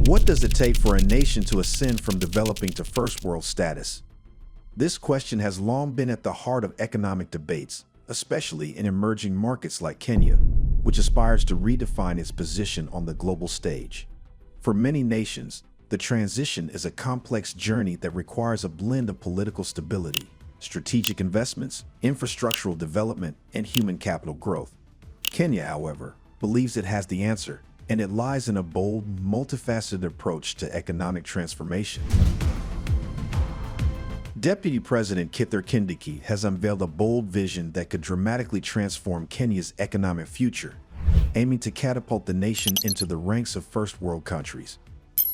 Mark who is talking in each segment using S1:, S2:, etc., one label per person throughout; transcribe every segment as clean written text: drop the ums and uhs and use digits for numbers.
S1: What does it take for a nation to ascend from developing to first world status? This question has long been at the heart of economic debates, especially in emerging markets like Kenya, which aspires to redefine its position on the global stage. For many nations, the transition is a complex journey that requires a blend of political stability, strategic investments, infrastructural development, and human capital growth. Kenya, however, believes it has the answer, and it lies in a bold, multifaceted approach to economic transformation. Deputy President Kithure Kindiki has unveiled a bold vision that could dramatically transform Kenya's economic future, aiming to catapult the nation into the ranks of first-world countries.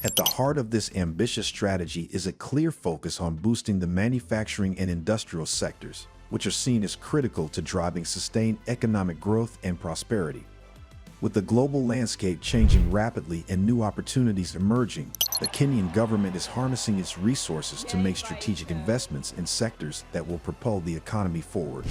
S1: At the heart of this ambitious strategy is a clear focus on boosting the manufacturing and industrial sectors, which are seen as critical to driving sustained economic growth and prosperity. With the global landscape changing rapidly and new opportunities emerging, the Kenyan government is harnessing its resources to make strategic investments in sectors that will propel the economy forward.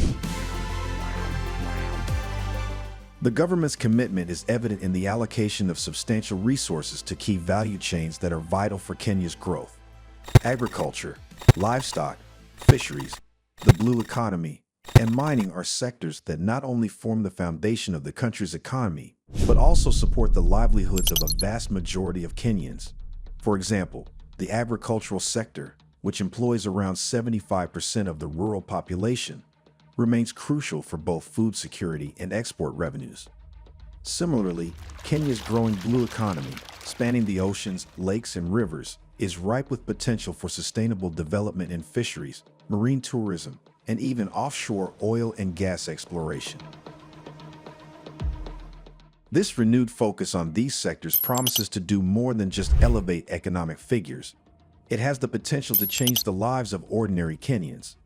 S1: The government's commitment is evident in the allocation of substantial resources to key value chains that are vital for Kenya's growth. Agriculture, livestock, fisheries, the blue economy, and mining are sectors that not only form the foundation of the country's economy, but also support the livelihoods of a vast majority of Kenyans. For example, the agricultural sector, which employs around 75% of the rural population, remains crucial for both food security and export revenues. Similarly, Kenya's growing blue economy, spanning the oceans, lakes, and rivers, is ripe with potential for sustainable development in fisheries, marine tourism, and even offshore oil and gas exploration. This renewed focus on these sectors promises to do more than just elevate economic figures. It has the potential to change the lives of ordinary Kenyans.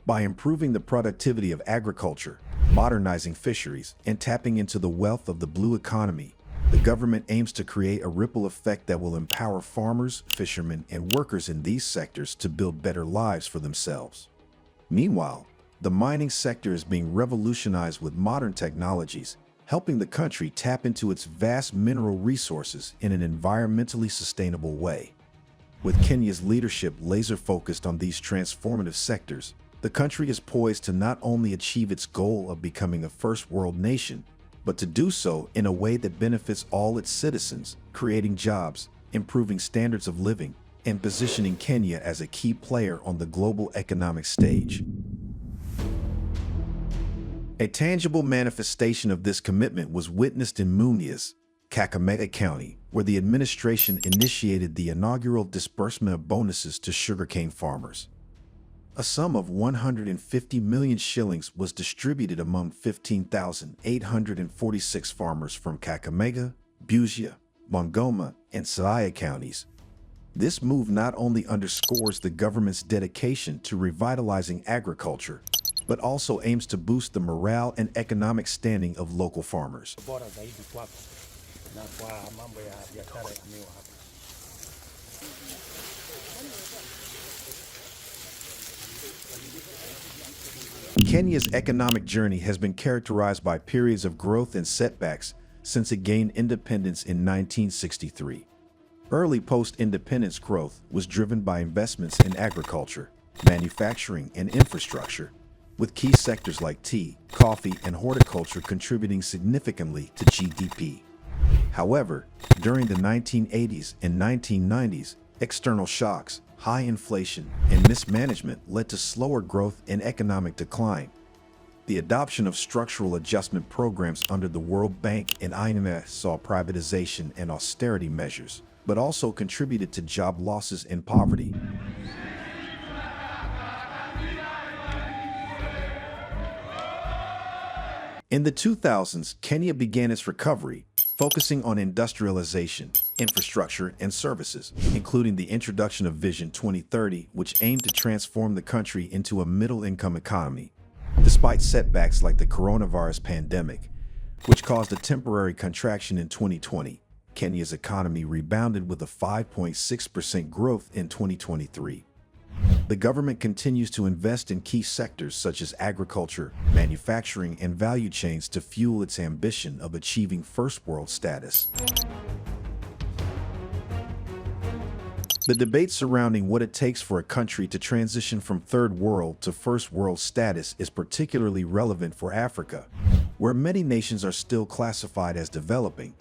S1: By improving the productivity of agriculture, modernizing fisheries, and tapping into the wealth of the blue economy, the government aims to create a ripple effect that will empower farmers, fishermen, and workers in these sectors to build better lives for themselves. Meanwhile, the mining sector is being revolutionized with modern technologies, helping the country tap into its vast mineral resources in an environmentally sustainable way. With Kenya's leadership laser-focused on these transformative sectors, the country is poised to not only achieve its goal of becoming a first-world nation, but to do so in a way that benefits all its citizens, creating jobs, improving standards of living, and positioning Kenya as a key player on the global economic stage. A tangible manifestation of this commitment was witnessed in Mumias, Kakamega County, where the administration initiated the inaugural disbursement of bonuses to sugarcane farmers. A sum of 150 million shillings was distributed among 15,846 farmers from Kakamega, Busia, Bungoma, and Siaya counties. This move not only underscores the government's dedication to revitalizing agriculture, but also aims to boost the morale and economic standing of local farmers. Kenya's economic journey has been characterized by periods of growth and setbacks since it gained independence in 1963. Early post-independence growth was driven by investments in agriculture, manufacturing, and infrastructure, with key sectors like tea, coffee, and horticulture contributing significantly to GDP. However, during the 1980s and 1990s, external shocks, high inflation, and mismanagement led to slower growth and economic decline. The adoption of structural adjustment programs under the World Bank and IMF saw privatization and austerity measures, but also contributed to job losses and poverty. In the 2000s, Kenya began its recovery, focusing on industrialization, infrastructure, and services, including the introduction of Vision 2030, which aimed to transform the country into a middle-income economy. Despite setbacks like the coronavirus pandemic, which caused a temporary contraction in 2020, Kenya's economy rebounded with a 5.6% growth in 2023. The government continues to invest in key sectors such as agriculture, manufacturing, and value chains to fuel its ambition of achieving first world status. The debate surrounding what it takes for a country to transition from third world to first world status is particularly relevant for Africa, where many nations are still classified as developing.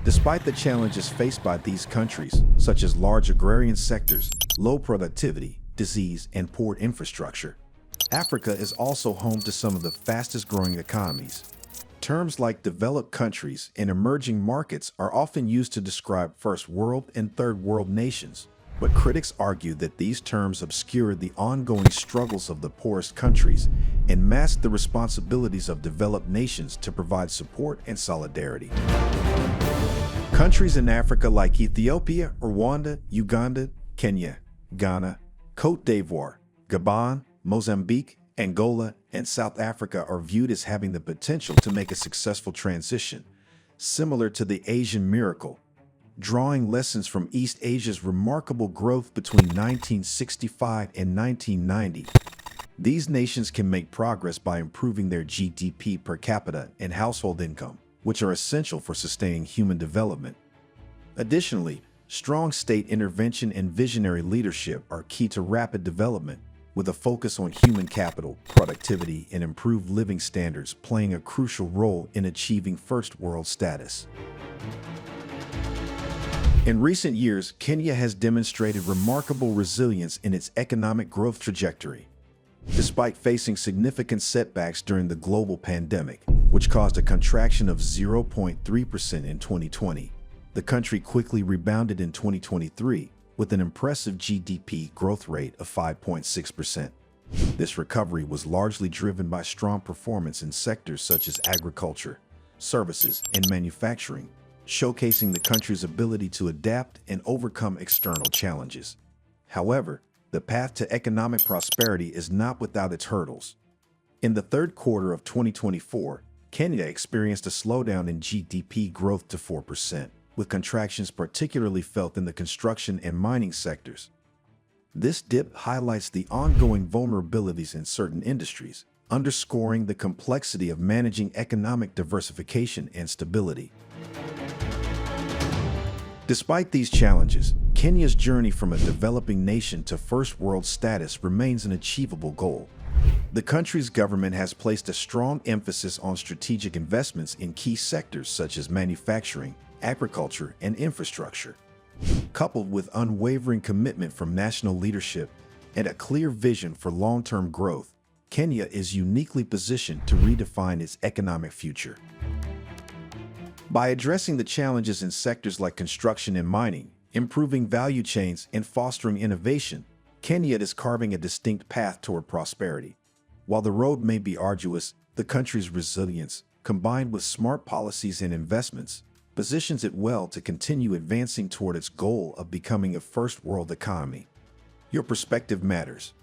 S1: Despite the challenges faced by these countries, such as large agrarian sectors, low productivity, disease, and poor infrastructure, Africa is also home to some of the fastest growing economies. Terms like developed countries and emerging markets are often used to describe first world and third world nations, but critics argue that these terms obscure the ongoing struggles of the poorest countries and mask the responsibilities of developed nations to provide support and solidarity. Countries in Africa like Ethiopia, Rwanda, Uganda, Kenya, Ghana, Côte d'Ivoire, Gabon, Mozambique, Angola, and South Africa are viewed as having the potential to make a successful transition, similar to the Asian miracle, drawing lessons from East Asia's remarkable growth between 1965 and 1990. These nations can make progress by improving their GDP per capita and household income, which are essential for sustaining human development. Additionally, strong state intervention and visionary leadership are key to rapid development, with a focus on human capital, productivity, and improved living standards playing a crucial role in achieving first world status. In recent years, Kenya has demonstrated remarkable resilience in its economic growth trajectory. Despite facing significant setbacks during the global pandemic, which caused a contraction of 0.3% in 2020, the country quickly rebounded in 2023 with an impressive GDP growth rate of 5.6%. This recovery was largely driven by strong performance in sectors such as agriculture, services, and manufacturing, showcasing the country's ability to adapt and overcome external challenges. However, the path to economic prosperity is not without its hurdles. In the third quarter of 2024, Kenya experienced a slowdown in GDP growth to 4%, with contractions particularly felt in the construction and mining sectors. This dip highlights the ongoing vulnerabilities in certain industries, underscoring the complexity of managing economic diversification and stability. Despite these challenges, Kenya's journey from a developing nation to first world status remains an achievable goal. The country's government has placed a strong emphasis on strategic investments in key sectors such as manufacturing, agriculture, and infrastructure. Coupled with unwavering commitment from national leadership and a clear vision for long-term growth, Kenya is uniquely positioned to redefine its economic future. By addressing the challenges in sectors like construction and mining, improving value chains, and fostering innovation, Kenya is carving a distinct path toward prosperity. While the road may be arduous, the country's resilience, combined with smart policies and investments, positions it well to continue advancing toward its goal of becoming a first-world economy. Your perspective matters.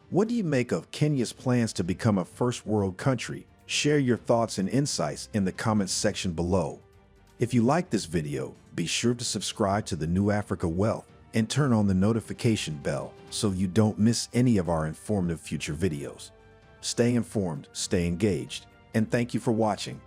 S1: What do you make of Kenya's plans to become a first-world country? Share your thoughts and insights in the comments section below. If you like this video, be sure to subscribe to the New Africa Wealth and turn on the notification bell so you don't miss any of our informative future videos. Stay informed, stay engaged, and thank you for watching.